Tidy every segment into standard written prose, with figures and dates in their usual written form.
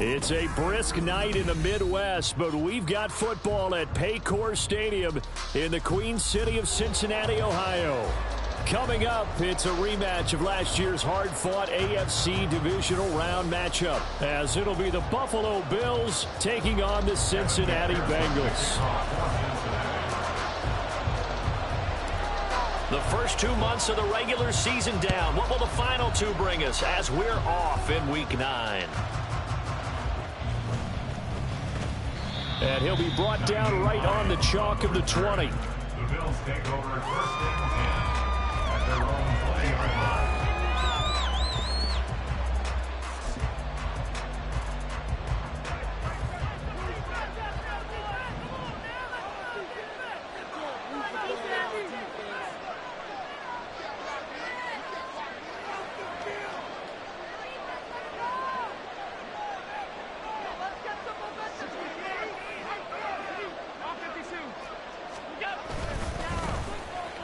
It's a brisk night in the Midwest, but we've got football at Paycor Stadium in the Queen City of Cincinnati, Ohio. Coming up, it's a rematch of last year's hard-fought AFC divisional round matchup, as it'll be the Buffalo Bills taking on the Cincinnati Bengals. The first 2 months of the regular season down. What will the final two bring us as we're off in Week 9? And he'll be brought down right on the chalk of the 20. The Bills take over at first and 10 at their own 20-yard line.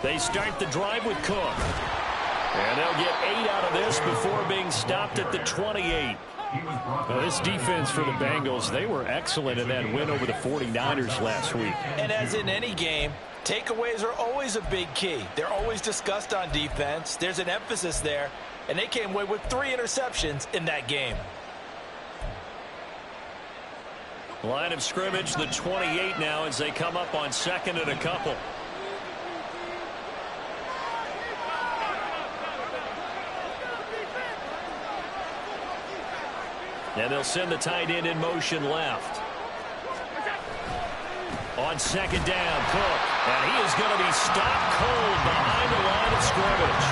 They start the drive with Cook. And they'll get 8 out of this before being stopped at the 28. Now, this defense for the Bengals, they were excellent in that win over the 49ers last week. And as in any game, takeaways are always a big key. They're always discussed on defense. There's an emphasis there, and they came away with 3 interceptions in that game. Line of scrimmage, the 28 now as they come up on second and a couple. And they'll send the tight end in motion left. On second down, Cook. And he is going to be stopped cold behind the line of scrimmage.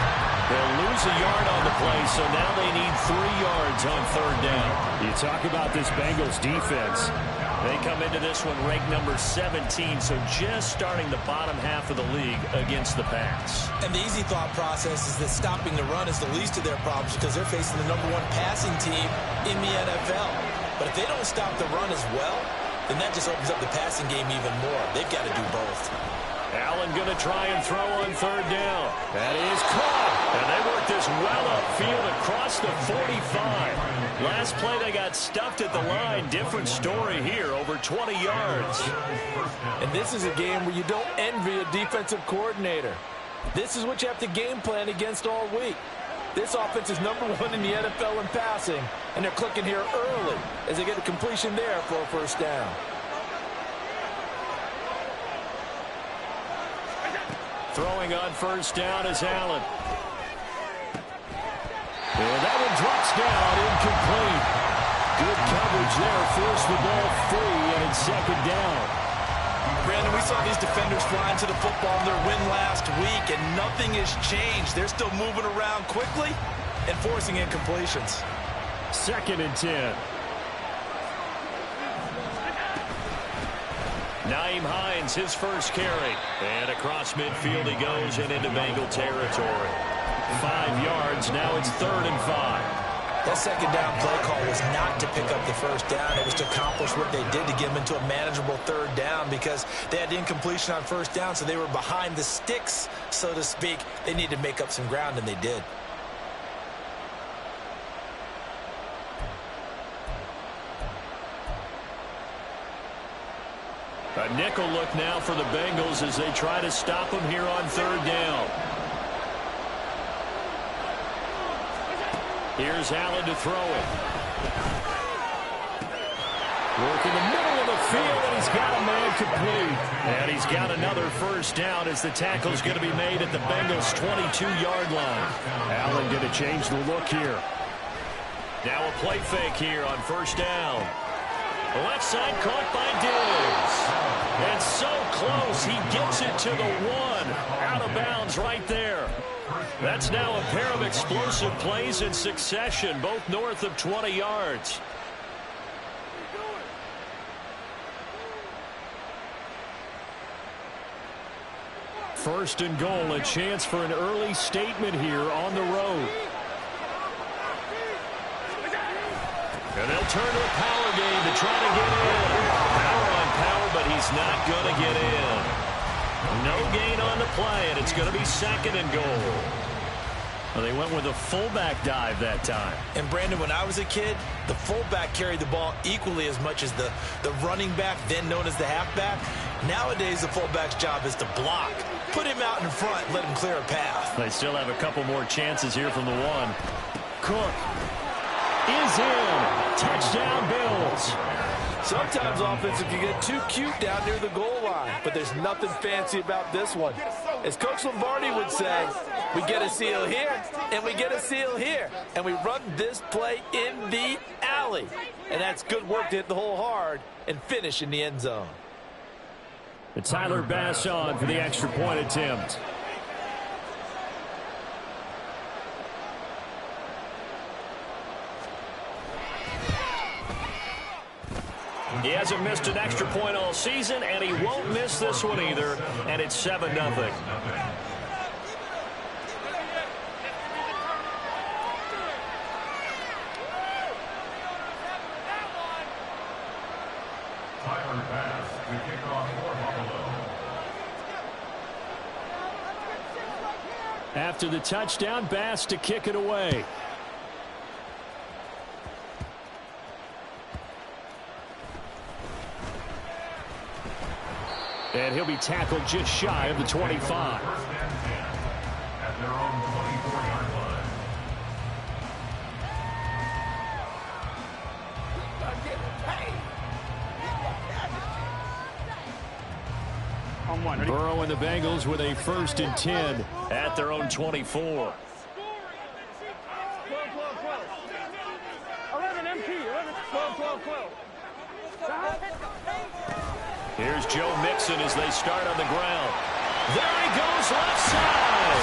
They'll lose a yard on the play, so now they need 3 yards on third down. You talk about this Bengals defense. They come into this one ranked number 17, so just starting the bottom half of the league against the pass. And the easy thought process is that stopping the run is the least of their problems because they're facing the #1 passing team in the NFL. But if they don't stop the run as well, then that just opens up the passing game even more. They've got to do both. Allen going to try and throw on third down. That is caught. And they work this well upfield across the 45. Last play they got stuffed at the line. Different story here, over 20 yards. And this is a game where you don't envy a defensive coordinator. This is what you have to game plan against all week. This offense is #1 in the NFL in passing, and they're clicking here early as they get a completion there for a first down. Throwing on first down is Allen. And that one drops down, incomplete. Good coverage there, forced the ball free, and it's second down. Brandon, we saw these defenders flying to the football in their win last week, and nothing has changed. They're still moving around quickly and forcing incompletions. Second and 10. Nyheim Hines, his first carry. And across midfield he goes and into Bengal territory. 5 yards, now it's 3rd and 5. That second down play call was not to pick up the first down. It was to accomplish what they did to get them into a manageable third down because they had incompletion on first down, so they were behind the sticks, so to speak. They needed to make up some ground, and they did. A nickel look now for the Bengals as they try to stop them here on third down. Here's Allen to throw it. Work in the middle of the field, and he's got a man complete. And he's got another first down as the tackle's going to be made at the Bengals' 22-yard line. Allen going to change the look here. Now a play fake here on first down. Left side caught by Diggs. And so close, he gets it to the 1. Out of bounds right there. That's now a pair of explosive plays in succession, both north of 20 yards. First and goal, a chance for an early statement here on the road. And they'll turn to a power game to try to get in. Power on power, but he's not going to get in. No gain on the play, and it's going to be second and goal. Well, they went with a fullback dive that time. And, Brandon, when I was a kid, the fullback carried the ball equally as much as the running back, then known as the halfback. Nowadays, the fullback's job is to block. Put him out in front, let him clear a path. They still have a couple more chances here from the one. Cook is in. Touchdown, Bills. Sometimes offenses can get too cute down near the goal line, but there's nothing fancy about this one. As Coach Lombardi would say, we get a seal here, and we get a seal here, and we run this play in the alley. And that's good work to hit the hole hard and finish in the end zone. And Tyler Bass on for the extra point attempt. He hasn't missed an extra point all season, and he won't miss this one either, and it's 7-0. Tyler Bass to kick off for Buffalo. After the touchdown, Bass to kick it away. And he'll be tackled just shy of the 25. First and 10 at their own 24-yard line. Burrow and the Bengals with a 1st and 10 at their own 24. 11 MT, 12. Here's Joe Mixon as they start on the ground. There he goes, left side.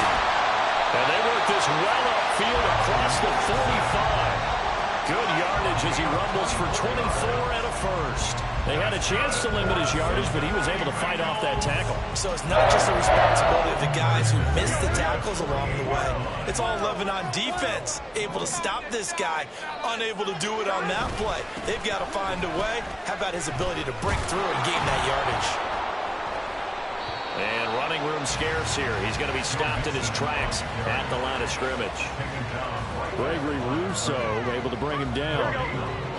And they work this well upfield across the 45. Good yardage as he rumbles for 24 and a first. They had a chance to limit his yardage, but he was able to fight off that tackle. So it's not just the responsibility of the guys who missed the tackles along the way. It's all 11 on defense, able to stop this guy, unable to do it on that play. They've got to find a way. How about his ability to break through and gain that yardage? And running room scarce here. He's going to be stopped in his tracks at the line of scrimmage. Gregory Rousseau able to bring him down.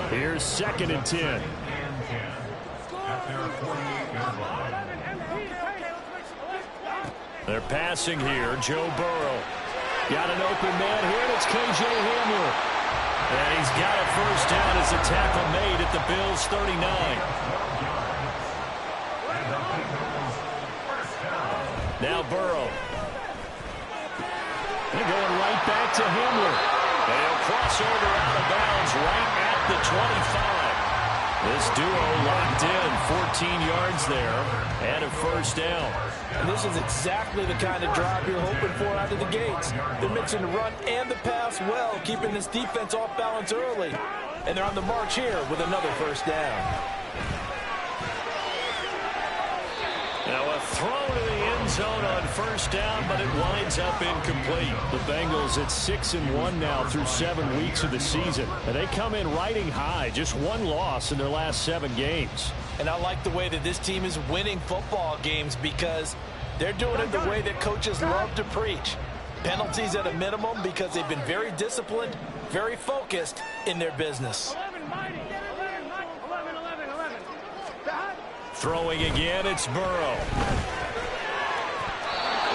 Here's 2nd and 10. At their 48-yard line. They're passing here. Joe Burrow. Got an open man here, and it's K.J. Hamler. And he's got a first down as a tackle made at the Bills' 39. Now Burrow. They're going right back to Hamler. They'll cross over out of bounds right at the 25. This duo locked in, 14 yards there, and a first down. And this is exactly the kind of drive you're hoping for out of the gates. They're mixing the run and the pass well, keeping this defense off balance early. And they're on the march here with another first down. Now a throw to the end zone on first down, but it winds up incomplete. The Bengals at 6-1 now through 7 weeks of the season. And they come in riding high, just one loss in their last 7 games. And I like the way that this team is winning football games because they're doing it the way that coaches love to preach. Penalties at a minimum because they've been very disciplined, very focused in their business. Throwing again, it's Burrow.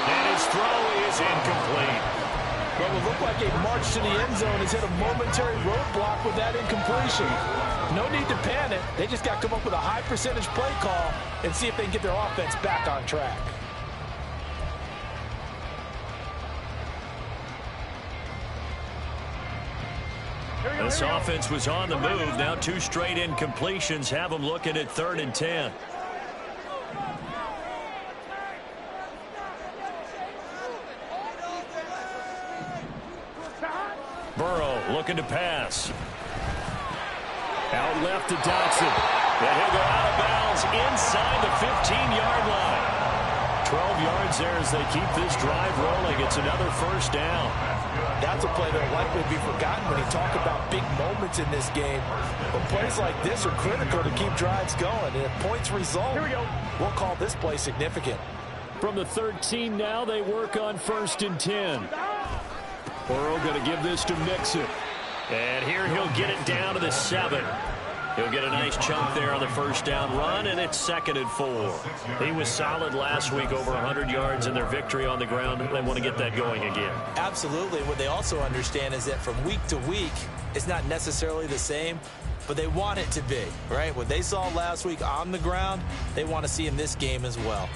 And his throw is incomplete. But what looked like a march to the end zone has hit a momentary roadblock with that incompletion. No need to panic. They just got to come up with a high percentage play call and see if they can get their offense back on track. This offense was on the move. Now 2 straight incompletions have them looking at 3rd and 10. Burrow looking to pass. Out left to Dotson. And he'll go out of bounds inside the 15-yard line. 12 yards there as they keep this drive rolling. It's another first down. That's a play that will likely be forgotten when you talk about big moments in this game. But plays like this are critical to keep drives going. And if points result, we'll call this play significant. From the 13 now, they work on 1st and 10. Burrow going to give this to Mixon. And here he'll get it down to the 7. He'll get a nice chunk there on the first down run, and it's 2nd and 4. He was solid last week, over 100 yards in their victory on the ground. They want to get that going again. Absolutely. What they also understand is that from week to week, it's not necessarily the same, but they want it to be, right? What they saw last week on the ground, they want to see in this game as well.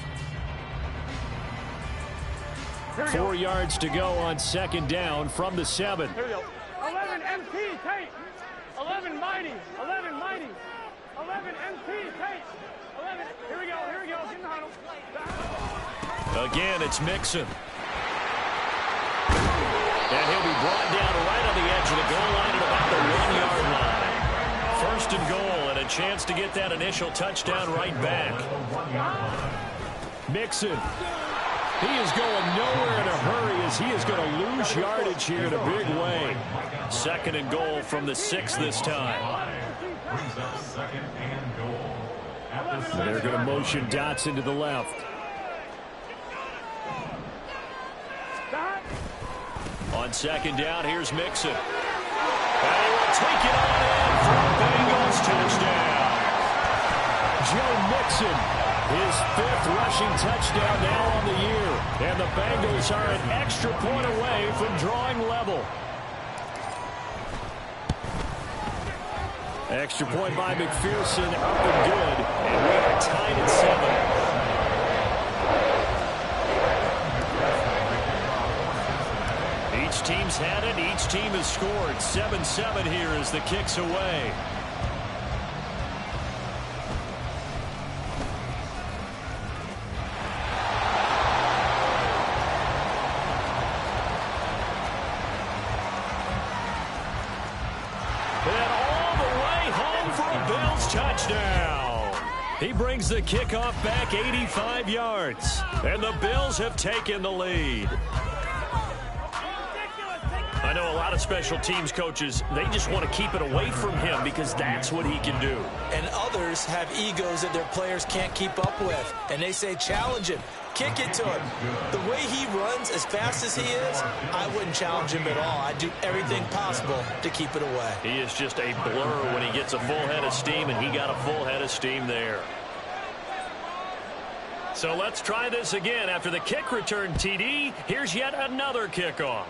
4 yards to go on 2nd down from the 7. Here we go. 11 MP, tight. 11 mighty. 11 mighty. 11 MP, tight. 11. Here we go. Here we go. Get in the huddle. Again, it's Mixon. And he'll be brought down right on the edge of the goal line at about the 1-yard line. 1st and goal, and a chance to get that initial touchdown right back. Mixon. He is going nowhere in a hurry as he is going to lose yardage here in a big way. 2nd and goal from the 6 this time. They're going to motion Dotson to the left. On 2nd down, here's Mixon. And he will take it on in for a Bengals touchdown. Joe Mixon, his 5th rushing touchdown now on the year. And the Bengals are an extra point away from drawing level. Extra point by McPherson, up and good. And we are tied at 7. Each team's had it. Each team has scored. 7-7 here as the kick's away. And all the way home for a Bills touchdown. He brings the kickoff back 85 yards. And the Bills have taken the lead. I know a lot of special teams coaches, they just want to keep it away from him because that's what he can do. And others have egos that their players can't keep up with. And they say, challenge him. Kick it to him. The way he runs as fast as he is, I wouldn't challenge him at all. I'd do everything possible to keep it away. He is just a blur when he gets a full head of steam, and he got a full head of steam there. So let's try this again. After the kick return TD, here's yet another kickoff.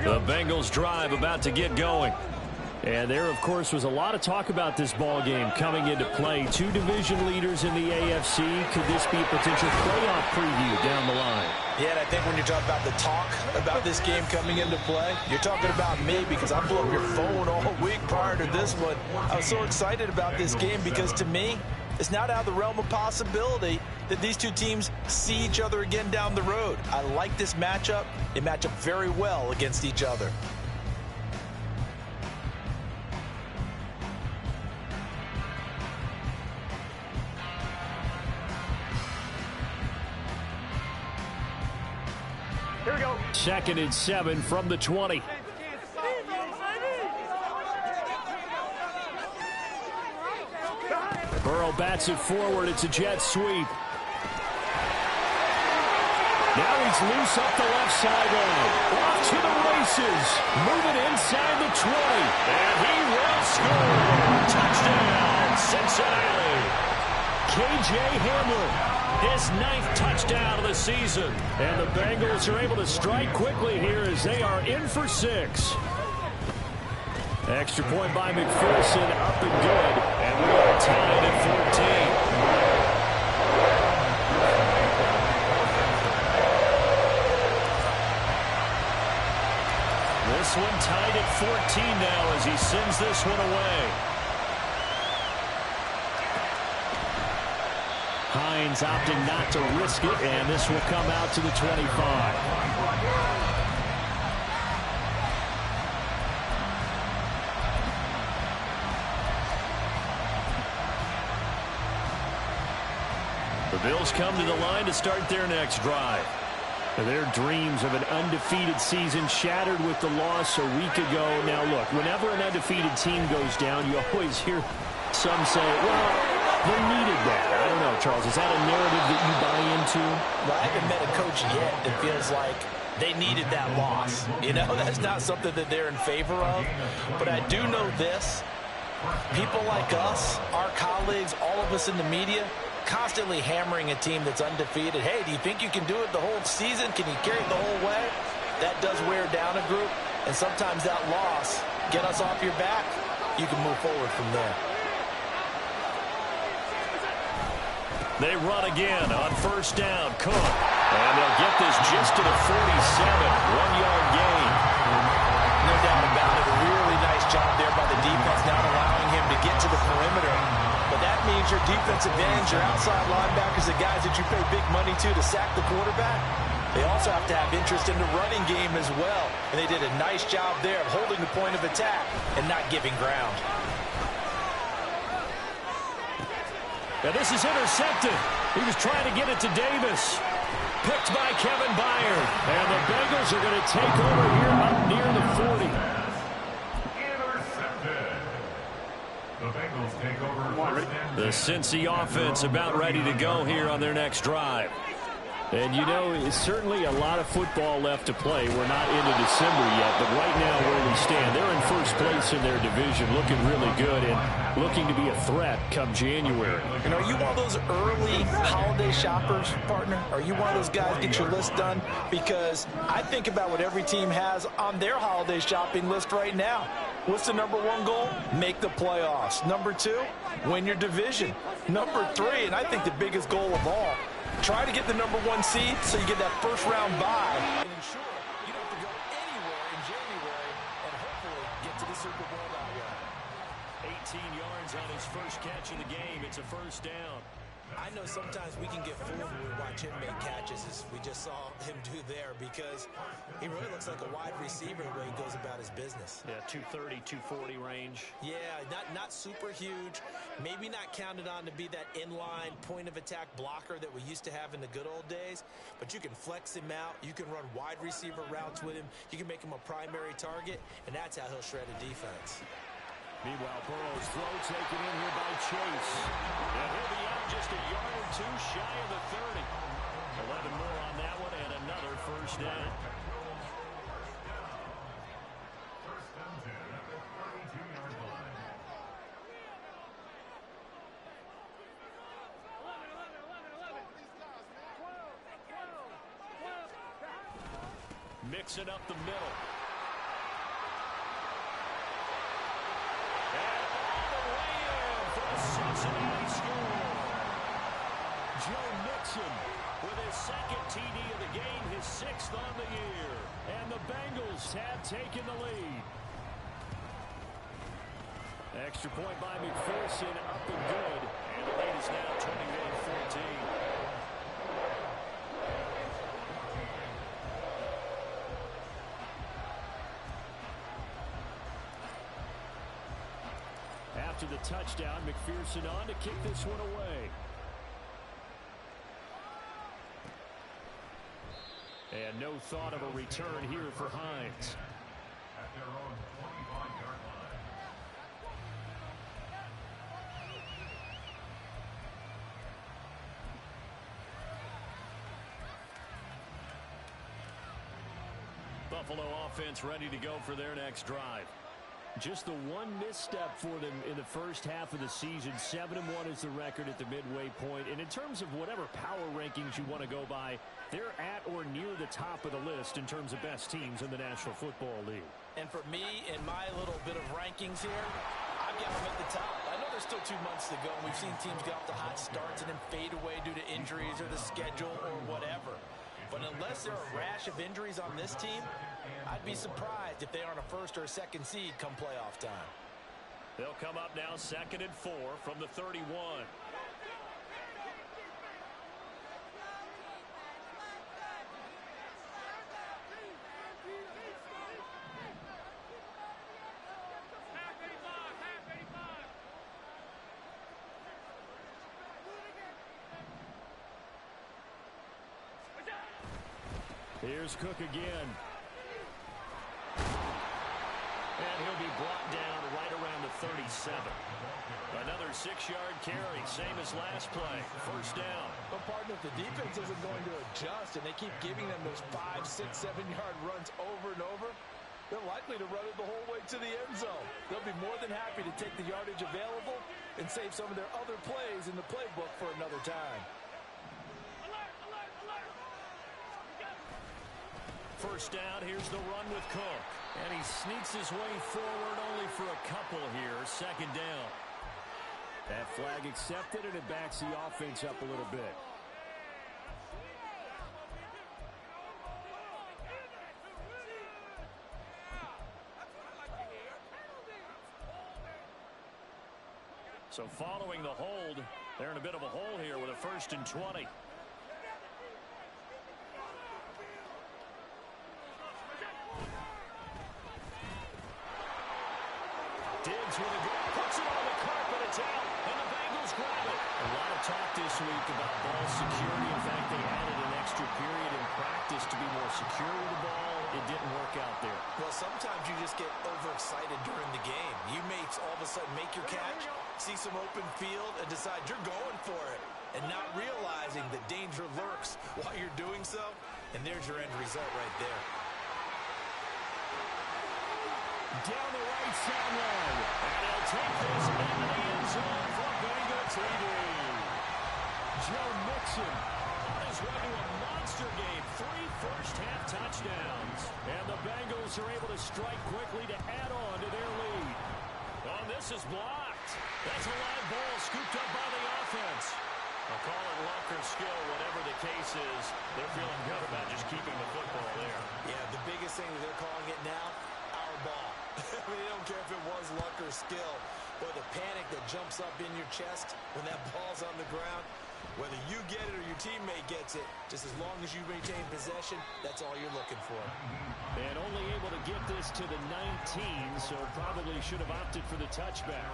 The Bengals drive about to get going. And there, of course, was a lot of talk about this ball game coming into play. 2 division leaders in the AFC. Could this be a potential playoff preview down the line? Yeah, and I think when you're talking about the talk about this game coming into play, you're talking about me because I blew up your phone all week prior to this one. I was so excited about this game because, to me, it's not out of the realm of possibility that these two teams see each other again down the road. I like this matchup. They match up very well against each other. Here we go. 2nd and 7 from the 20. Burrow bats it forward. It's a jet sweep. Now he's loose up the left sideline. Off to the races. Moving inside the 20. And he will score. Touchdown, Cincinnati. KJ Hamler, his 9th touchdown of the season. And the Bengals are able to strike quickly here as they are in for 6. Extra point by McPherson, up and good. And we are tied at 14. This one tied at 14 now as he sends this one away. High Lions opting not to risk it, and this will come out to the 25. The Bills come to the line to start their next drive. Their dreams of an undefeated season shattered with the loss a week ago. Now, look, whenever an undefeated team goes down, you always hear some say, well, they needed that. I don't know, Charles. Is that a narrative that you buy into? Well, I haven't met a coach yet that feels like they needed that loss. You know, that's not something that they're in favor of. But I do know this. People like us, our colleagues, all of us in the media, constantly hammering a team that's undefeated. Hey, do you think you can do it the whole season? Can you carry it the whole way? That does wear down a group, and sometimes that loss, get us off your back, you can move forward from there. They run again on first down. Cook. And they'll get this just to the 47. 1-yard gain. No doubt about it. A really nice job there by the defense, not allowing him to get to the perimeter. But that means your defensive ends, your outside linebackers, the guys that you pay big money to sack the quarterback, they also have to have interest in the running game as well. And they did a nice job there of holding the point of attack and not giving ground. Now this is intercepted. He was trying to get it to Davis. Picked by Kevin Byard. And the Bengals are going to take over here up near the 40. Intercepted. The Bengals take over first and 10. The Cincy offense about ready to go here on their next drive. And, you know, it's certainly a lot of football left to play. We're not into December yet, but right now where we stand, they're in first place in their division, looking really good and looking to be a threat come January. And are you one of those early holiday shoppers, partner? Are you one of those guys get your list done? Because I think about what every team has on their holiday shopping list right now. What's the number one goal? Make the playoffs. Number two, win your division. Number three, and I think the biggest goal of all, try to get the number one seed so you get that first round bye. And ensure you don't have to go anywhere in January and hopefully get to the Super Bowl that way. 18 yards on his first catch of the game. It's a first down. I know sometimes we can get fooled when we watch him make catches, as we just saw him do there, because he really looks like a wide receiver the way he goes about his business. Yeah, 230, 240 range. Yeah, not super huge. Maybe not counted on to be that inline point-of-attack blocker that we used to have in the good old days, but you can flex him out. You can run wide receiver routes with him. You can make him a primary target, and that's how he'll shred a defense. Meanwhile, Burrow's throw taken in here by Chase. And he'll be out just a yard or two shy of the 30. 11 more on that one and another first down. First and 10 at the 32-yard line. 11. Mixing up the middle. Cincinnati score. Joe Mixon with his second TD of the game, his sixth on the year. And the Bengals have taken the lead. Extra point by McPherson, up and good. And the lead is now 21-14. After the touchdown, McPherson on to kick this one away. And no thought of a return here for Hines. At their own 25-yard line. Buffalo offense ready to go for their next drive. Just the one misstep for them in the first half of the season. 7-1 is the record at the midway point. And in terms of whatever power rankings you want to go by, they're at or near the top of the list in terms of best teams in the National Football League. And for me, in my little bit of rankings here, I've got them at the top. I know there's still 2 months to go, and we've seen teams get off to hot starts and then fade away due to injuries or the schedule or whatever. But unless there are a rash of injuries on this team, I'd be surprised if they aren't a first or a second seed come playoff time. They'll come up now 2nd and 4 from the 31. Here's Cook again. And he'll be brought down right around the 37. Another 6-yard carry, same as last play. First down. But partner, if the defense isn't going to adjust and they keep giving them those 5, 6, 7-yard runs over and over, they're likely to run it the whole way to the end zone. They'll be more than happy to take the yardage available and save some of their other plays in the playbook for another time. First down, here's the run with Cook. And he sneaks his way forward only for a couple here. Second down. That flag accepted, and it backs the offense up a little bit. So following the hold, they're in a bit of a hole here with a 1st and 20. Diggs with a good, puts it on the carpet, it's out, and the Bengals grab it. A lot of talk this week about ball security. In fact, they added an extra period in practice to be more secure with the ball. It didn't work out there. Well, sometimes you just get overexcited during the game. You may all of a sudden make your catch, see some open field, and decide you're going for it, and not realizing that danger lurks while you're doing so, and there's your end result right there. Down the right sideline. And he'll take this into the end zone for Bengal TD. Joe Mixon on his way to a monster game. 3 first-half touchdowns. And the Bengals are able to strike quickly to add on to their lead. Oh, this is blocked. That's a live ball scooped up by the offense. I'll call it luck or skill, whatever the case is. They're feeling good about just keeping the football there. Yeah, the biggest thing that they're calling it now, our ball. I mean, they don't care if it was luck or skill, or the panic that jumps up in your chest when that ball's on the ground. Whether you get it or your teammate gets it, just as long as you maintain possession, that's all you're looking for. And only able to get this to the 19, so probably should have opted for the touchback.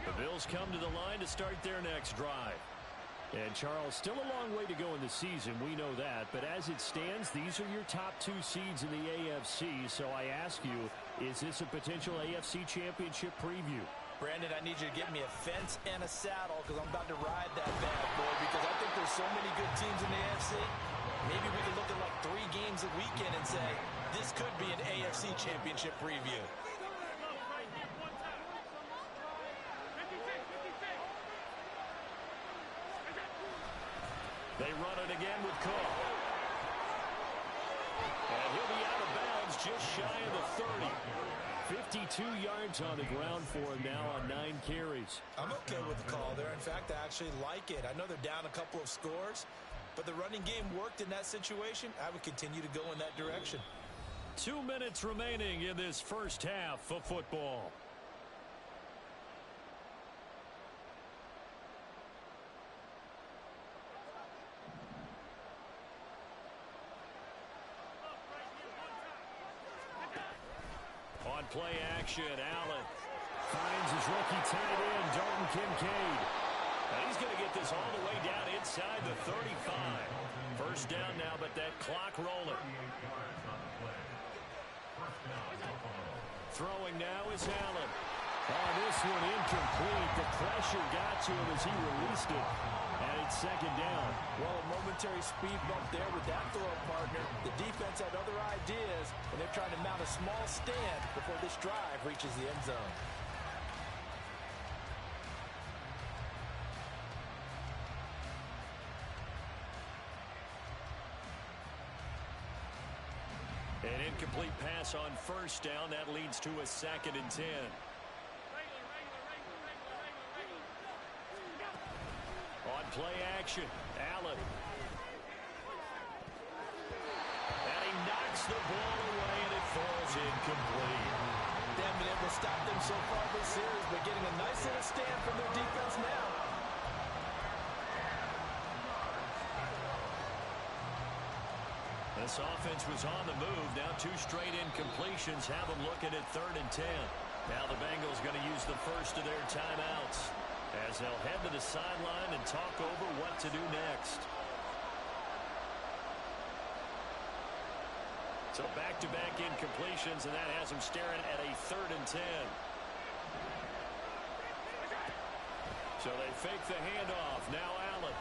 The Bills come to the line to start their next drive. And, Charles, still a long way to go in the season. We know that. But as it stands, these are your top 2 seeds in the AFC. So I ask you, is this a potential AFC championship preview? Brandon, I need you to get me a fence and a saddle because I'm about to ride that bad boy because I think there's so many good teams in the AFC. Maybe we can look at like 3 games a weekend and say, this could be an AFC championship preview. They run it again with Cook. And he'll be out of bounds just shy of the 30. 52 yards on the ground for him now on 9 carries. I'm okay with the call there. In fact, I actually like it. I know they're down a couple of scores, but the running game worked in that situation. I would continue to go in that direction. 2 minutes remaining in this first half of football. On play action, Allen finds his rookie tight end, Dalton Kincaid. And he's going to get this all the way down inside the 35. First down now, but that clock rolling. Throwing now is Allen. Oh, this one incomplete. The pressure got to him as he released it. And it's second down. Well, a momentary speed bump there with that throw, partner. The defense had other ideas, and they're trying to mount a small stand before this drive reaches the end zone. An incomplete pass on first down. That leads to a 2nd and 10. On play action, Allen. And he knocks the ball away, and it falls incomplete. They haven't been able to stop them so far this series, but getting a nice little stand from their defense now. This offense was on the move. Now 2 straight incompletions have them looking at 3rd and 10. Now the Bengals going to use the first of their timeouts. as they'll head to the sideline and talk over what to do next. So back-to-back incompletions, and that has him staring at a 3rd and 10. So they fake the handoff. Now Allen.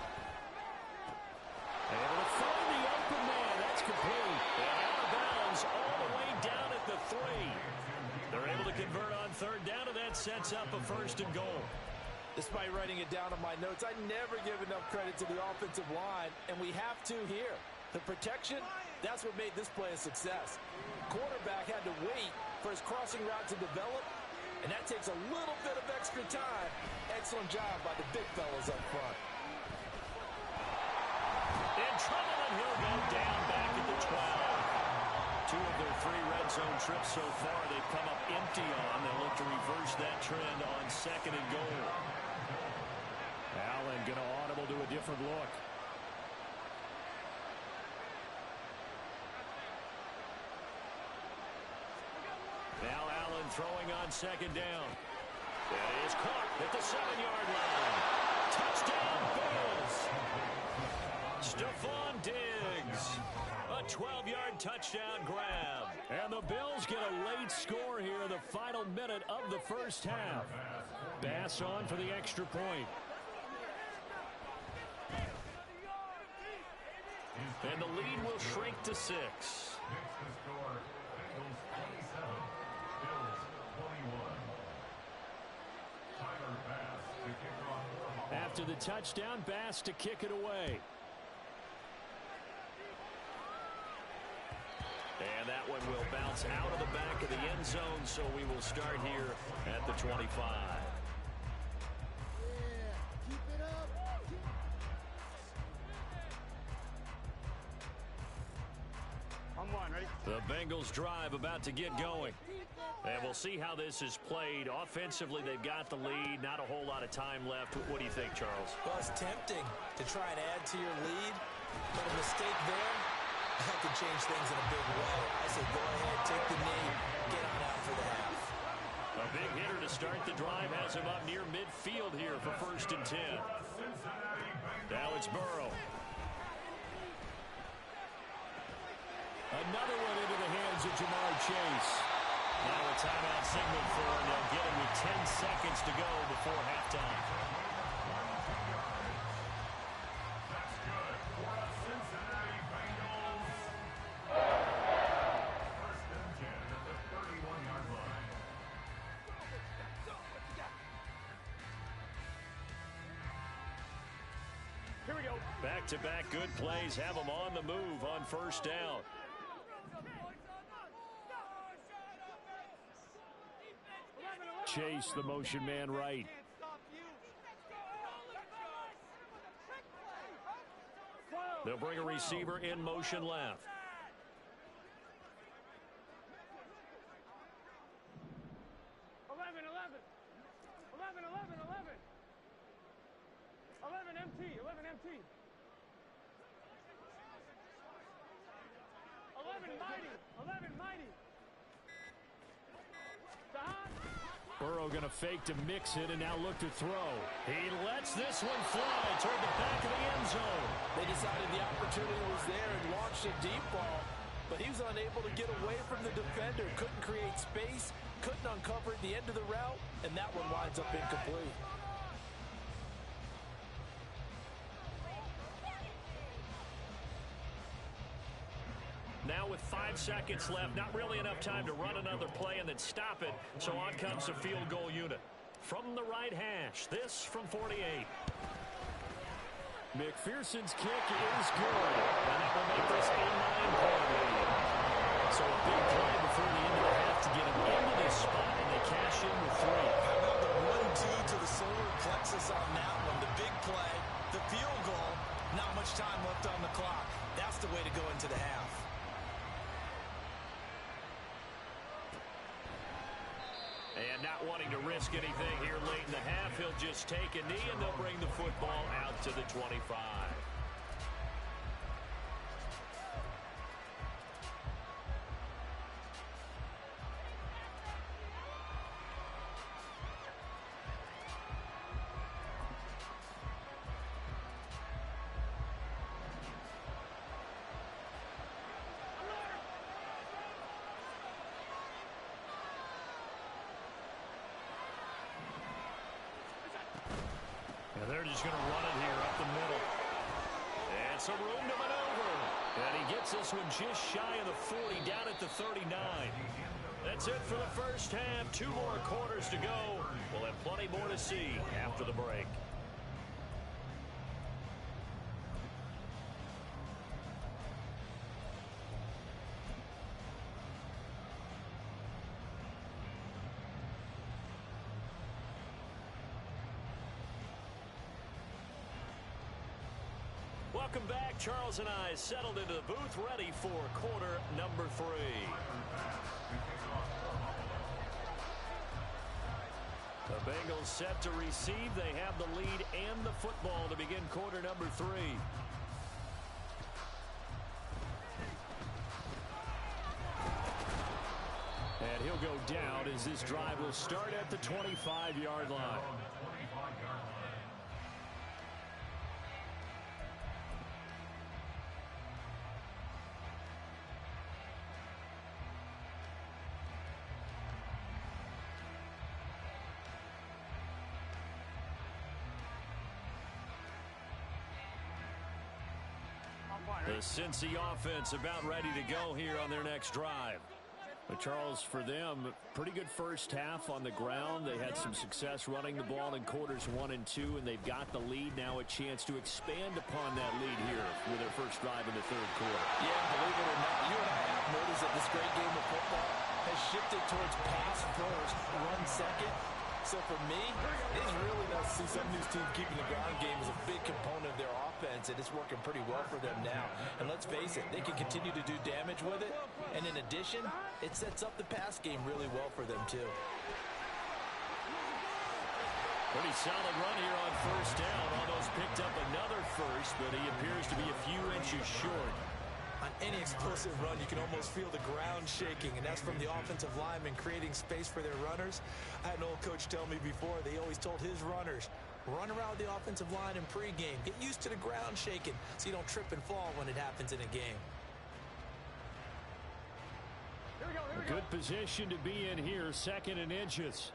Able to find the open man. That's complete. And out of bounds all the way down at the 3. They're able to convert on 3rd down, and that sets up a 1st and goal. Despite writing it down on my notes, I never give enough credit to the offensive line, and we have to here. The protection, that's what made this play a success. Quarterback had to wait for his crossing route to develop, and that takes a little bit of extra time. Excellent job by the big fellas up front. In trouble, and he'll go down back at the 12. 2 of their 3 red zone trips so far they've come up empty on. They'll look to reverse that trend on 2nd and goal. Allen going to audible to a different look. Now Allen throwing on 2nd down. It is caught at the 7-yard line. Touchdown, Bills. Stephon Diggs. A 12-yard touchdown grab. And the Bills get a late score here in the final minute of the 1st half. Bass on for the extra point. And the lead will shrink to 6. After the touchdown, Bass to kick it away. And that one will bounce out of the back of the end zone, so we will start here at the 25. Keep it up. I'm one, ready? The Bengals drive about to get going. And we'll see how this is played. Offensively, they've got the lead. Not a whole lot of time left. What do you think, Charles? Well, it's tempting to try and add to your lead, but a mistake there, that could change things in a big way. I say go ahead, take the knee, get on out for the half. A big hitter to start the drive has him up near midfield here for 1st and 10. Now it's Burrow. Another one into the hands of Jamar Chase. Now a timeout signal for him. They'll get him with 10 seconds to go before halftime. That's good for a Cincinnati Bengals. 1st and 10 at the 31-yard line. Here we go. Back-to-back good plays have them on the move on 1st down. Chase, the motion man right. They'll bring a receiver in motion left. MT. 11 mighty. 11 mighty. Burrow going to fake to mix it and now look to throw. He lets this one fly toward the back of the end zone. They decided the opportunity was there and launched a deep ball, but he was unable to get away from the defender. Couldn't create space, couldn't uncover at the end of the route, and that one winds up incomplete. Now with 5 seconds left, not really enough time to run another play and then stop it, so on comes the field goal unit. From the right hash, this from 48. McPherson's kick is good. And that will make this a 9-point lead. So a big play before the end of the half to get him into this spot, and they cash in with 3. How about the 1-2 to the solar plexus on that one? The big play, the field goal, not much time left on the clock. That's the way to go into the half. And not wanting to risk anything here late in the half, he'll just take a knee, and they'll bring the football out to the 25. he's going to run it here up the middle. And some room to maneuver. And he gets this one just shy of the 40, down at the 39. That's it for the first half. 2 more quarters to go. We'll have plenty more to see after the break. Welcome back. Charles and I settled into the booth, ready for quarter number 3. The Bengals set to receive. They have the lead and the football to begin quarter number 3. And he'll go down as this drive will start at the 25-yard line. The Cincy offense about ready to go here on their next drive. But Charles, for them, pretty good first half on the ground. They had some success running the ball in quarters 1 and 2, and they've got the lead. Now a chance to expand upon that lead here with their first drive in the third quarter. Yeah, believe it or not, you and I have noticed that this great game of football has shifted towards pass first, run second. So for me, it's really nice to see some of these teams keeping the ground game as a big component of their offense, and it's working pretty well for them now. And let's face it, they can continue to do damage with it. And in addition, it sets up the pass game really well for them too. Pretty solid run here on first down. Almost picked up another first, but he appears to be a few inches short. On any explosive run, you can almost feel the ground shaking, and that's from the offensive linemen creating space for their runners. I had an old coach tell me before, they always told his runners, run around the offensive line in pregame. Get used to the ground shaking so you don't trip and fall when it happens in a game. A good position to be in here, 2nd and inches.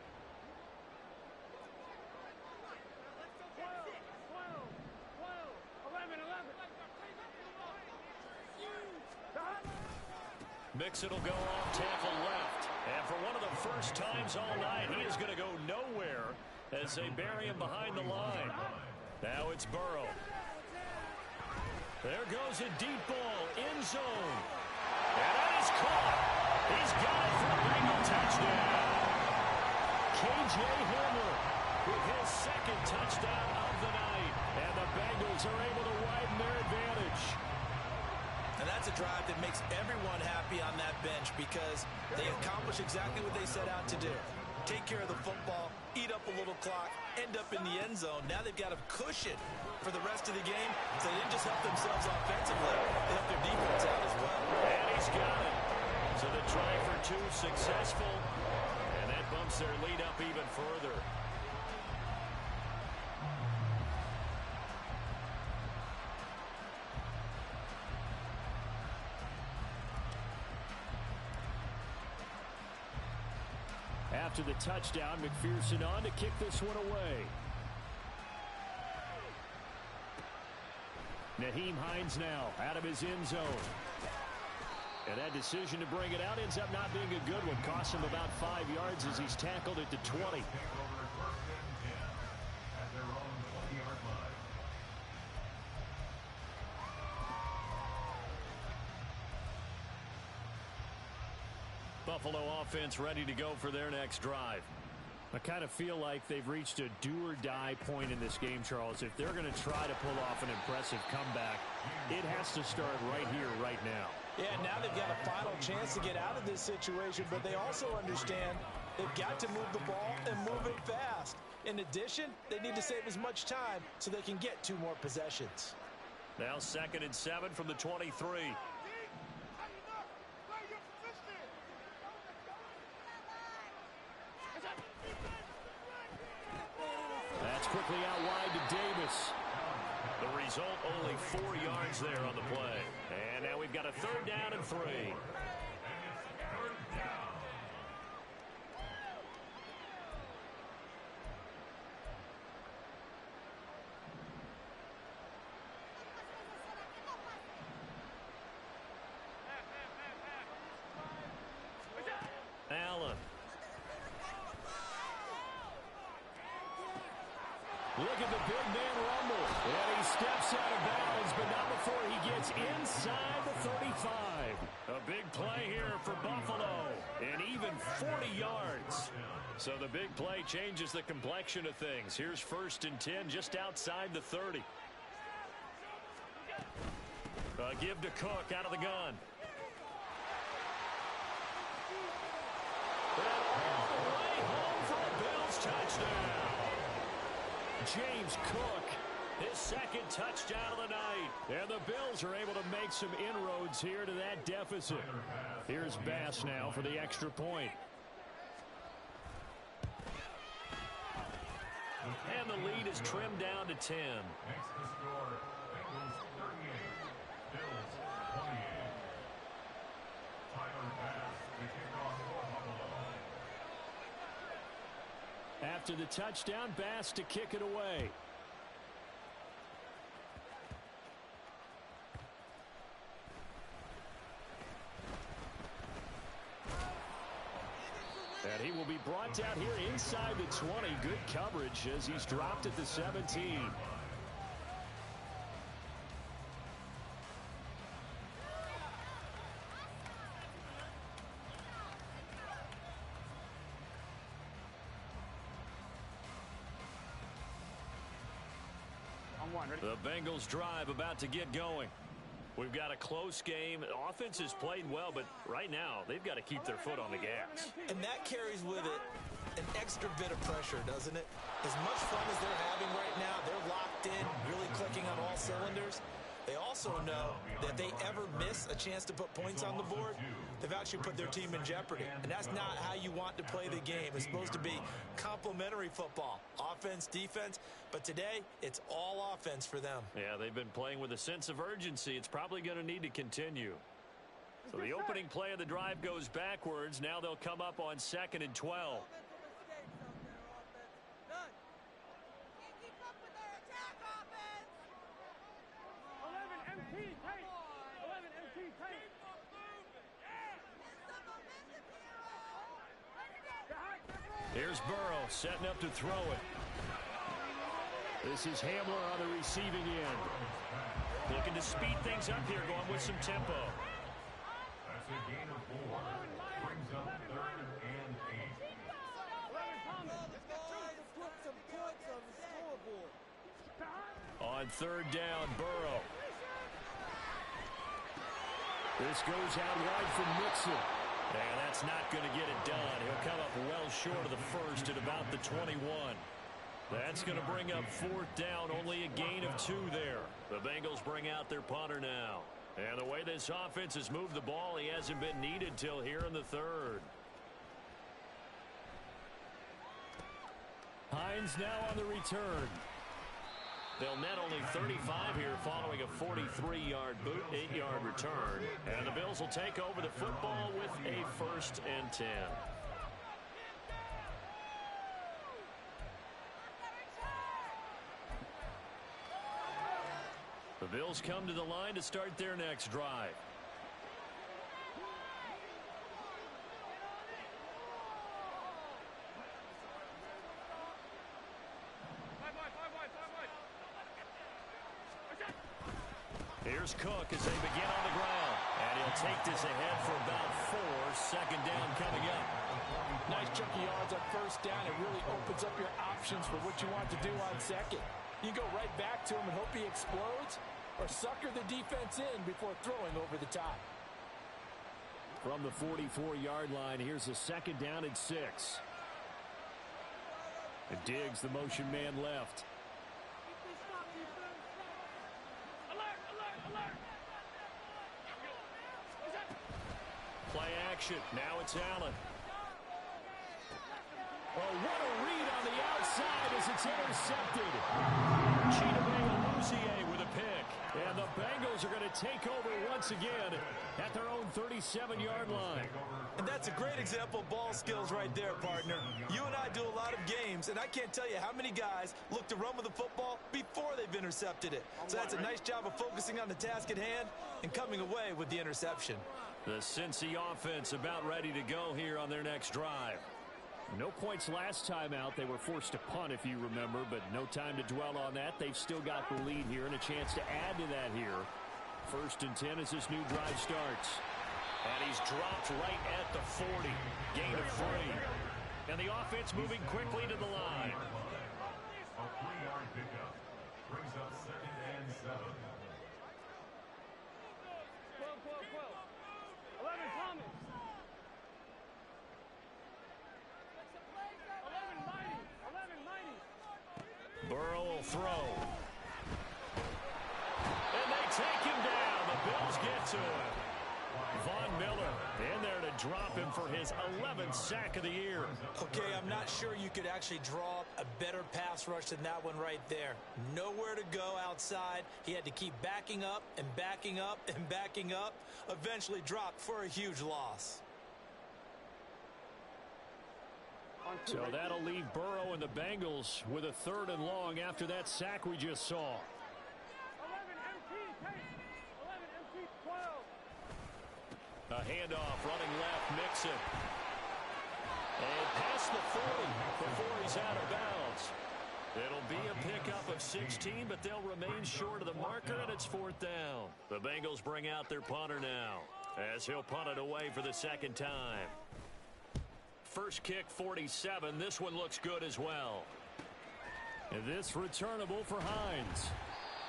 Mixon will go off tackle left. And for one of the first times all night, he is going to go nowhere as they bury him behind the line. Now it's Burrow. There goes a deep ball, end zone. And that is caught. He's got it for a Bengal touchdown. K.J. Hamler with his 2nd touchdown of the night. And the Bengals are able to widen their advantage. And that's a drive that makes everyone happy on that bench because they accomplish exactly what they set out to do. Take care of the football, eat up a little clock, end up in the end zone. Now they've got a cushion for the rest of the game, so they didn't just help themselves offensively, they helped their defense out as well. And he's got it. So the try for 2 successful, and that bumps their lead up even further. After the touchdown, McPherson on to kick this one away. Nyheim Hines now out of his end zone. And that decision to bring it out ends up not being a good one. Costs him about 5 yards as he's tackled at the 20. Buffalo offense ready to go for their next drive. I kind of feel like they've reached a do-or-die point in this game, Charles. If they're going to try to pull off an impressive comeback, it has to start right here, right now. Yeah, now they've got a final chance to get out of this situation, but they also understand they've got to move the ball and move it fast. In addition, they need to save as much time so they can get 2 more possessions. Now 2nd and 7 from the 23. That's quickly out wide to Davis. The result, only 4 yards there on the play. And now we've got a 3rd down and 3. look at the big man rumble. And he steps out of bounds, but not before he gets inside the 35. A big play here for Buffalo, and even 40 yards. So the big play changes the complexion of things. Here's 1st and 10 just outside the 30. Give to Cook out of the gun. And all the way home for a Bills touchdown. James Cook, his 2nd touchdown of the night. And the Bills are able to make some inroads here to that deficit. Here's Bass now for the extra point. And the lead is trimmed down to 10. After the touchdown, Bass to kick it away. And he will be brought down here inside the 20. Good coverage as he's dropped at the 17. The Bengals drive about to get going. We've got a close game. The offense has played well, but right now they've got to keep their foot on the gas. And that carries with it an extra bit of pressure, doesn't it? As much fun as they're having right now, they're locked in, really clicking on all cylinders. They also know that if they ever miss a chance to put points on the board, they've actually put their team in jeopardy. And that's not how you want to play the game. It's supposed to be complementary football, offense, defense. But today, it's all offense for them. Yeah, they've been playing with a sense of urgency. It's probably going to need to continue. So the opening play of the drive goes backwards. Now they'll come up on 2nd and 12. Here's Burrow setting up to throw it. This is Hamler on the receiving end. Looking to speed things up here, going with some tempo. That's a gain of 4. Brings up 3rd and 8. On 3rd down, Burrow. This goes out wide from Mixon. And that's not going to get it done. He'll come up well short of the 1st at about the 21. That's going to bring up 4th down. Only a gain of 2 there. The Bengals bring out their punter now. And the way this offense has moved the ball, he hasn't been needed till here in the 3rd. Hines now on the return. They'll net only 35 here following a 43-yard boot, 8-yard return. And the Bills will take over the football with a 1st and 10. The Bills come to the line to start their next drive. Here's Cook as they begin on the ground. And he'll take this ahead for about 4. 2nd down coming up. Nice chunky yards on 1st down. It really opens up your options for what you want to do on 2nd. You go right back to him and hope he explodes, or sucker the defense in before throwing over the top. From the 44-yard line, here's a 2nd down and 6. And Diggs, the motion man left. Play action. Now it's Allen. Oh, what a read on the outside as it's intercepted. Chidobe with a pick. And the Bengals are going to take over once again at their own 37-yard line. And that's a great example of ball skills right there, partner. You and I do a lot of games, and I can't tell you how many guys look to run with the football before they've intercepted it. So that's a nice job of focusing on the task at hand and coming away with the interception. The Cincy offense about ready to go here on their next drive. No points last time out. They were forced to punt, if you remember, but no time to dwell on that. They've still got the lead here and a chance to add to that here. 1st and 10 as this new drive starts. And he's dropped right at the 40. Gain of 3. And the offense moving quickly to the line. A 3-yard pickup brings up 2nd and 7. 12. 11 Thomas. 11 Mighty. Burrow will throw. And they take him down. The Bills get to him. Von Miller in there to drop him for his 11th sack of the year. Okay, I'm not sure you could actually draw up a better pass rush than that one right there. Nowhere to go outside. He had to keep backing up and backing up and backing up. Eventually dropped for a huge loss. So that'll leave Burrow and the Bengals with a 3rd and long after that sack we just saw. 11 MT, Tate. 11 MT, 12. A handoff, running left, Mixon. And past the 40 before he's out of bounds. It'll be a pickup of 16, but they'll remain short of the marker, and it's 4th down. The Bengals bring out their punter now, as he'll punt it away for the 2nd time. First kick, 47. This one looks good as well. And this returnable for Hines.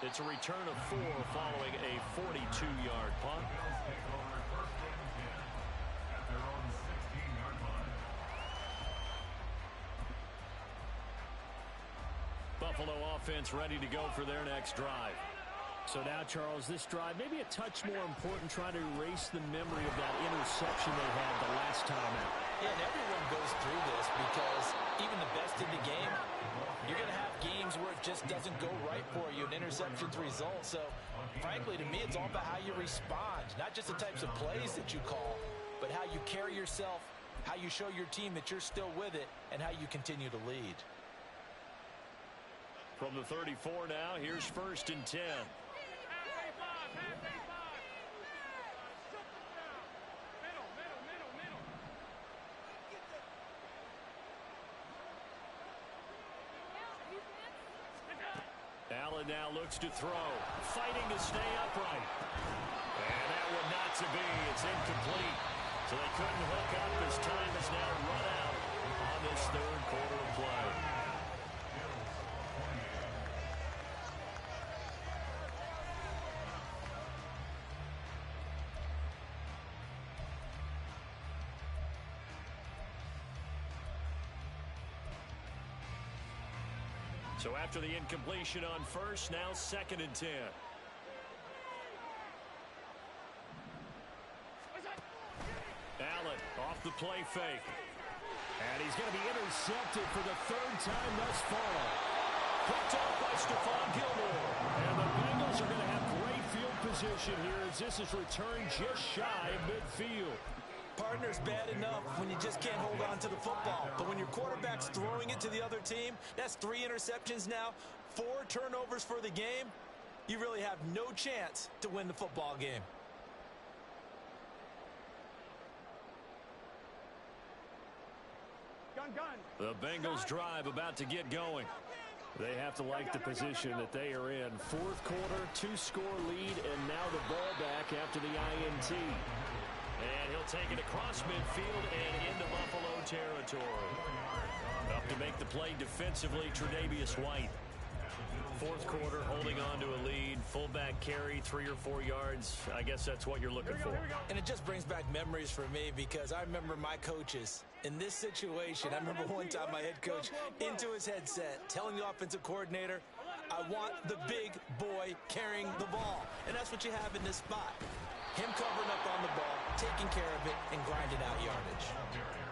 It's a return of 4 following a 42-yard punt. Bills take over 1st and 10 at their own 16-yard line. Buffalo offense ready to go for their next drive. So now, Charles, this drive maybe a touch more important, trying to erase the memory of that interception they had the last time out. Yeah, and everyone goes through this because even the best in the game, you're going to have games where it just doesn't go right for you, and interceptions result. So, frankly, to me, it's all about how you respond, not just the types of plays that you call, but how you carry yourself, how you show your team that you're still with it, and how you continue to lead. From the 34 now, here's 1st and 10. Allen now looks to throw, fighting to stay upright. And that one not to be. It's incomplete. So they couldn't hook up as time is now run out on this 3rd quarter of play. So after the incompletion on 1st, now 2nd and 10. Allen off the play fake. And he's going to be intercepted for the 3rd time thus far. Picked off by Stephon Gilmore. And the Bengals are going to have great field position here as this is returned just shy of midfield. Partner's bad enough when you just can't hold on to the football. But when your quarterback's throwing it to the other team, that's 3 interceptions now, 4 turnovers for the game. You really have no chance to win the football game. Gun. The Bengals drive about to get going. They have to like the position that they are in. 4th quarter, 2-score lead, and now the ball back after the INT. And he'll take it across midfield and into Buffalo territory. Up to make the play defensively, Tre'Davious White. 4th quarter, holding on to a lead. Fullback carry, 3 or 4 yards. I guess that's what you're looking for. And it just brings back memories for me because I remember my coaches in this situation. I remember one time my head coach into his headset telling the offensive coordinator, I want the big boy carrying the ball. And that's what you have in this spot. Him covering up on the ball, taking care of it, and grinding out yardage.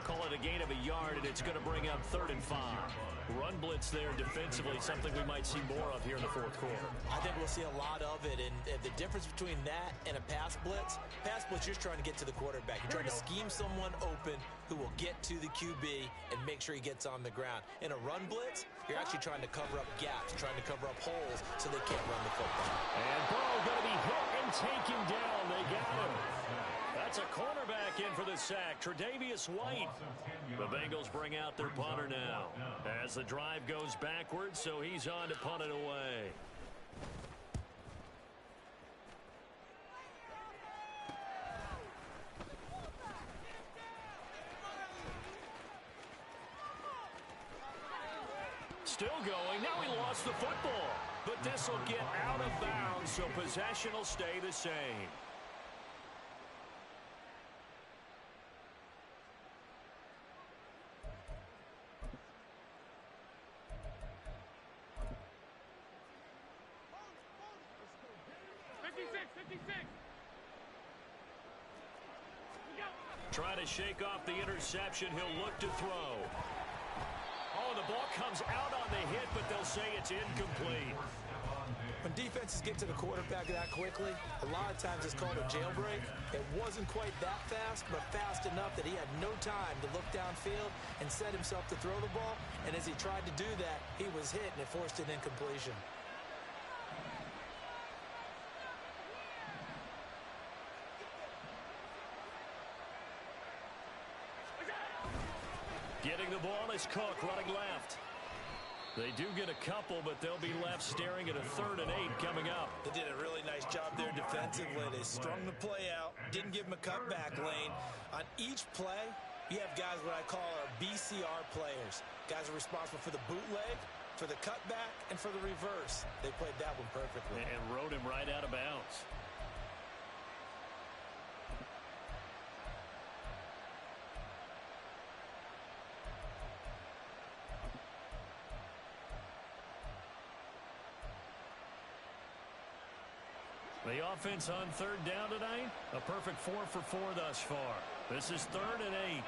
Call it a gain of a yard, and it's going to bring up 3rd and 5. Run blitz there defensively, something we might see more of here in the 4th quarter. I think we'll see a lot of it, and the difference between that and a pass blitz, you're just trying to get to the quarterback. You're trying to scheme someone open who will get to the QB and make sure he gets on the ground. In a run blitz, you're actually trying to cover up gaps, trying to cover up holes so they can't run the football. And Burrow going to be hit and taken down. They got him. That That's a cornerback in for the sack, Tre'Davious White. The Bengals bring out their punter now as the drive goes backwards, so he's on to punt it away. Still going. Now he lost the football. But this will get out of bounds, so possession will stay the same. Trying to shake off the interception. He'll look to throw. Oh, the ball comes out on the hit, but they'll say it's incomplete. When defenses get to the quarterback that quickly, a lot of times it's called a jailbreak. It wasn't quite that fast, but fast enough that he had no time to look downfield and set himself to throw the ball. And as he tried to do that, he was hit, and it forced an incompletion. Getting the ball is Cook running left. They do get a couple, but they'll be left staring at a 3rd and 8 coming up. They did a really nice job there defensively. They strung the play out, didn't give him a cutback lane. On each play, you have guys what I call our BCR players. Guys are responsible for the bootleg, for the cutback, and for the reverse. They played that one perfectly. And rode him right out of bounds. The offense on 3rd down tonight, a perfect 4 for 4 thus far. This is 3rd and 8.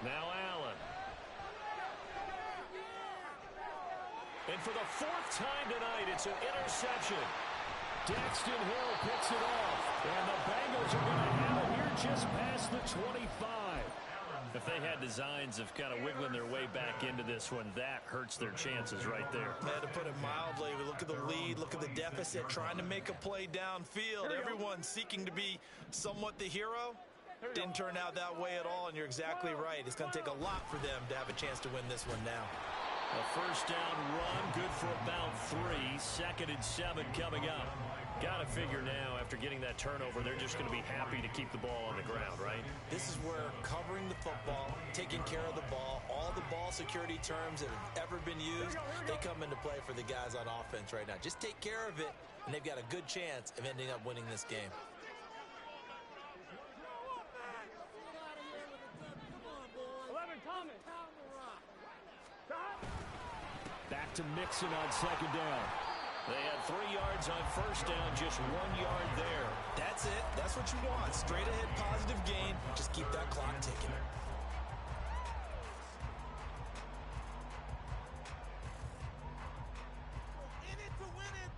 Now Allen. And for the 4th time tonight, it's an interception. Daxton Hill picks it off. And the Bengals are going to have it here just past the 25. If they had designs of kind of wiggling their way back into this one, that hurts their chances right there. Yeah, to put it mildly, we look at the lead, look at the deficit, trying to make a play downfield. Everyone seeking to be somewhat the hero. Didn't turn out that way at all, and you're exactly right. It's going to take a lot for them to have a chance to win this one now. A 1st down run, good for about 3. 2nd and 7 coming up. Got to figure now, after getting that turnover, they're just going to be happy to keep the ball on the ground, right? This is where covering the football, taking care of the ball, all the ball security terms that have ever been used, they come into play for the guys on offense right now. Just take care of it, and they've got a good chance of ending up winning this game. Back to Mixon on 2nd down. They had 3 yards on 1st down, just 1 yard there. That's it. That's what you want. Straight ahead positive gain. Just keep that clock ticking. In it to win it.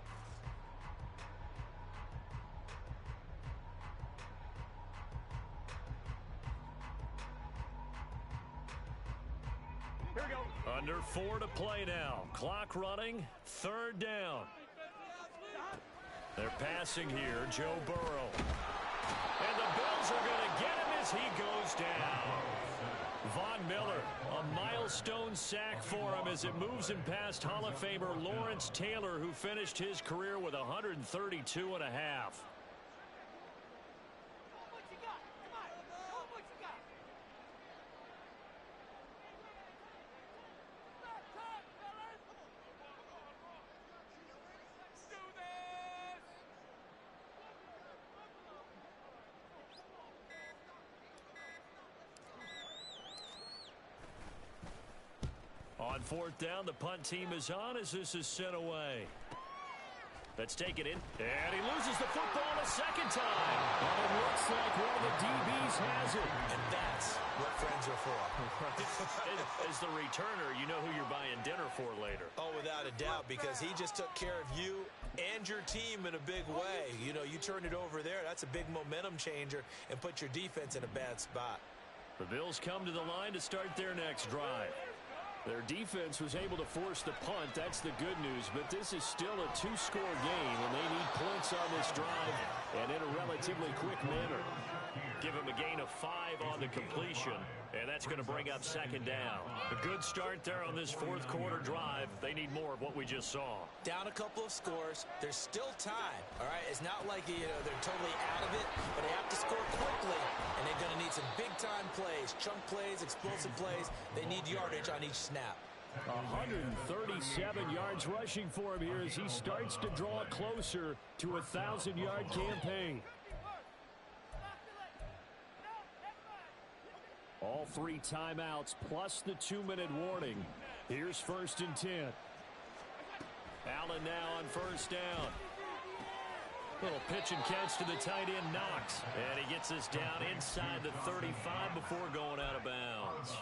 Here we go. Under 4 to play now. Clock running. 3rd down. They're passing here. Joe Burrow. And the Bills are going to get him as he goes down. Von Miller, a milestone sack for him as it moves him past Hall of Famer Lawrence Taylor, who finished his career with 132 and a half. On 4th down, the punt team is on as this is sent away. Let's take it in. And he loses the football a 2nd time. And it looks like one of the DBs has it. And that's what friends are for. As the returner, you know who you're buying dinner for later. Oh, without a doubt, because he just took care of you and your team in a big way. You know, you turn it over there, that's a big momentum changer and put your defense in a bad spot. The Bills come to the line to start their next drive. Their defense was able to force the punt. That's the good news. But this is still a two-score game, and they need points on this drive and in a relatively quick manner. Give him a gain of 5 on the completion, and that's going to bring up second down. A good start there on this fourth quarter drive. They need more of what we just saw. Down a couple of scores. There's still time, all right? It's not like, you know, they're totally out of it, but they have to score quickly, and they're going to need some big-time plays, chunk plays, explosive plays. They need yardage on each snap. 137 yards rushing for him here as he starts to draw closer to a 1,000-yard campaign. All 3 timeouts plus the 2-minute warning. Here's 1st and 10. Allen now on first down. Little pitch and catch to the tight end, Knox. And he gets us down inside the 35 before going out of bounds.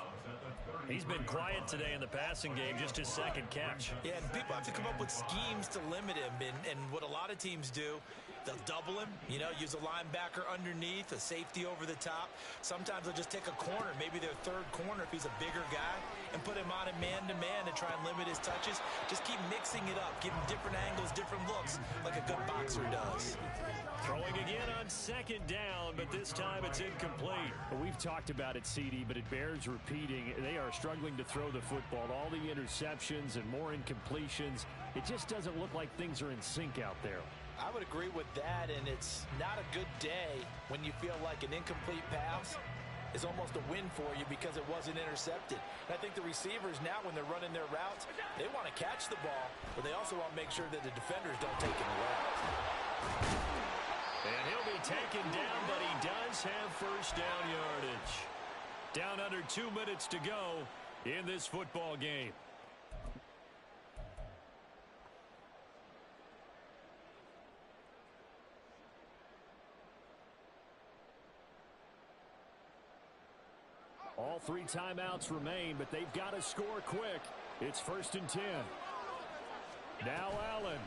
He's been quiet today in the passing game, just his second catch. Yeah, and people have to come up with schemes to limit him. And what a lot of teams do, they'll double him, you know, use a linebacker underneath, a safety over the top. Sometimes they'll just take a corner, maybe their third corner if he's a bigger guy, and put him on a man-to-man to try and limit his touches. Just keep mixing it up, give him different angles, different looks, like a good boxer does. Throwing again on second down, but this time it's incomplete. Well, we've talked about it, CD, but it bears repeating. They are struggling to throw the football. All the interceptions and more incompletions. It just doesn't look like things are in sync out there. I would agree with that, and it's not a good day when you feel like an incomplete pass is almost a win for you because it wasn't intercepted. And I think the receivers now, when they're running their routes, they want to catch the ball, but they also want to make sure that the defenders don't take it away. And he'll be taken down, but he does have first down yardage. Down under 2 minutes to go in this football game. All 3 timeouts remain, but they've got to score quick. It's 1st and 10. Now Allen.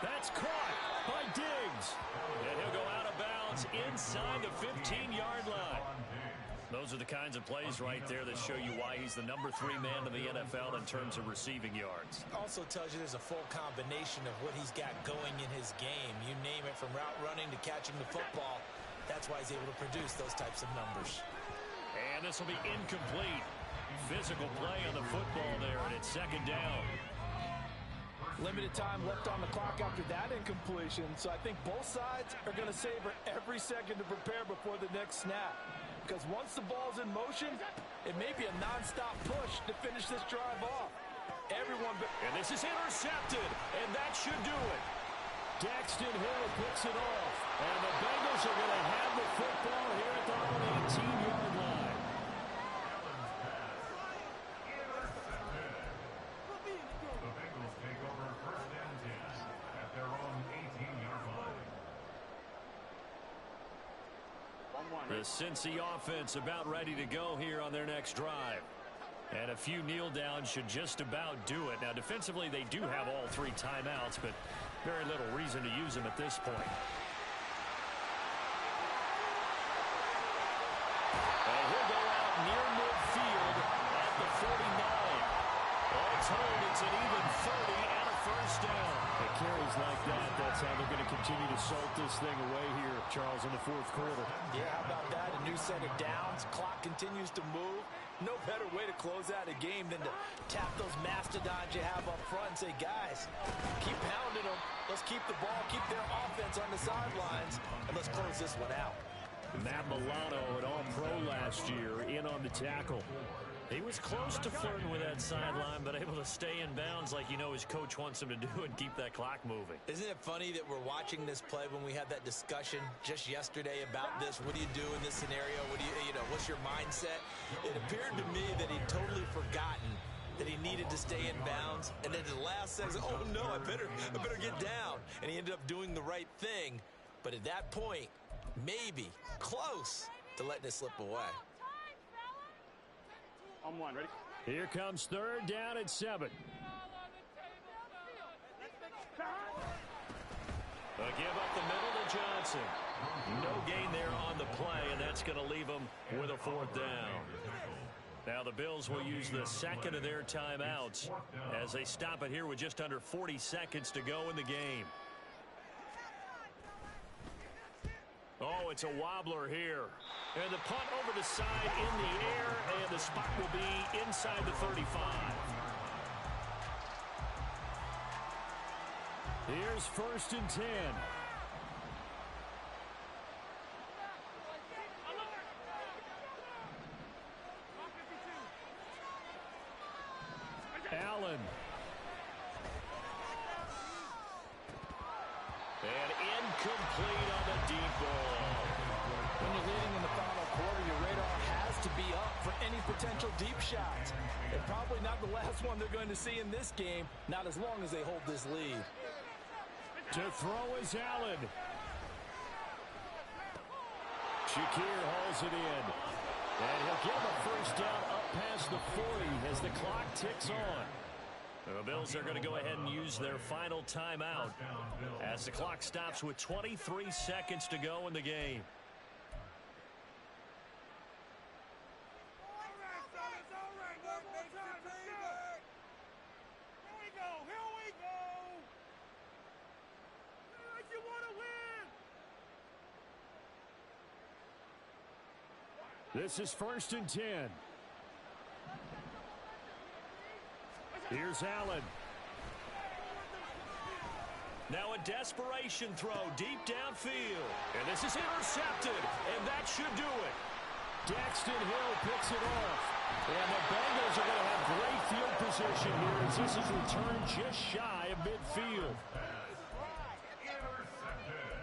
That's caught by Diggs. And he'll go out of bounds inside the 15-yard line. Those are the kinds of plays right there that show you why he's the number 3 man in the NFL in terms of receiving yards. Also tells you there's a full combination of what he's got going in his game. You name it, from route running to catching the football. That's why he's able to produce those types of numbers. And this will be incomplete. Physical play on the football there, and it's second down. Limited time left on the clock after that incompletion, so I think both sides are going to savor every second to prepare before the next snap. Because once the ball's in motion, it may be a nonstop push to finish this drive off. And this is intercepted, and that should do it. Daxton Hill picks it off, and the Bengals are going to have the football here at their own 18-yard line. The Bengals take over 1st and 10 at their own 18-yard line. The Cincy offense about ready to go here on their next drive. And a few kneel downs should just about do it. Now, defensively, they do have all 3 timeouts, but very little reason to use them at this point. And he'll go out near midfield at the 49. All told, it's an even 30 and a first down. It carries like that. That's how they're going to continue to salt this thing away here, Charles, in the fourth quarter. Yeah, how about that? A new set of downs. Clock continues to move. No better way to close out a game than to tap those mastodons you have up front and say, guys, keep pounding them. Let's keep the ball, keep their offense on the sidelines, and let's close this one out. Matt Milano, an All-Pro last year, in on the tackle. He was close to flirting with that sideline, but able to stay in bounds like you know his coach wants him to do and keep that clock moving. Isn't it funny that we're watching this play when we had that discussion just yesterday about this? What do you do in this scenario? What do you know, what's your mindset? It appeared to me that he'd totally forgotten that he needed to stay in bounds, and then the last second, oh no, I better get down. And he ended up doing the right thing. But at that point, maybe close to letting it slip away. On 1, ready? Here comes 3rd down at 7. blitzing. No gain there on the play, and that's going to leave them with a fourth down. Now the Bills will use the second of their timeouts as they stop it here with just under 40 seconds to go in the game. Oh, it's a wobbler here. And the punt over the side in the air, and the spot will be inside the 35. Here's 1st and 10. Allen. And incomplete on the deep ball. When you're leading in the final quarter, your radar has to be up for any potential deep shots. And probably not the last one they're going to see in this game, not as long as they hold this lead. To throw is Allen. Shakir hauls it in. And he'll get the first down up past the 40 as the clock ticks on. The Bills are going to go ahead and use their final timeout as the clock stops with 23 seconds to go in the game. This is 1st and 10. Here's Allen. Now a desperation throw deep downfield. And this is intercepted, and that should do it. Daxton Hill picks it off. And the Bengals are going to have great field position here as this is returned just shy of midfield. Intercepted.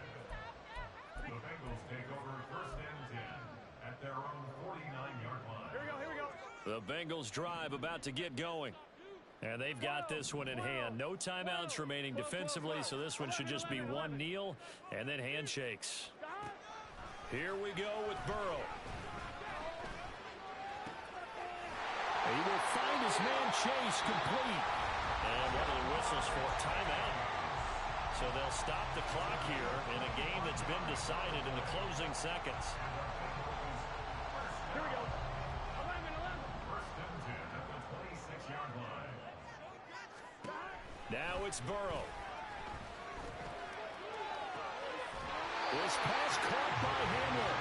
The Bengals take over 1st and 10 at their own 49-yard line. Here we go. The Bengals drive about to get going. And they've got this one in hand. No timeouts remaining defensively, so this one should just be one kneel and then handshakes. Here we go with Burrow. He will find his man Chase complete. And one of the whistles for timeout. So they'll stop the clock here in a game that's been decided in the closing seconds. Here we go. 11. 1st and 10 at the 26-yard line. Now it's Burrow. This pass caught by Hamler.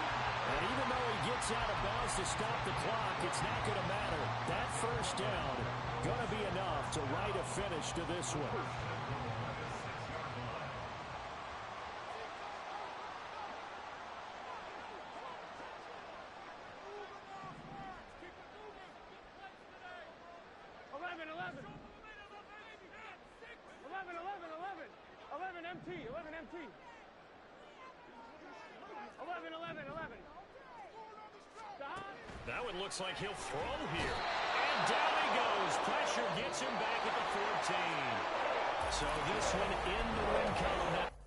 And even though he gets out of bounds to stop the clock, it's not going to matter. That first down going to be enough to write a finish to this one. MT. 11. That one looks like he'll throw here. And down he goes. Pressure gets him back at the 14. So this one in the win column.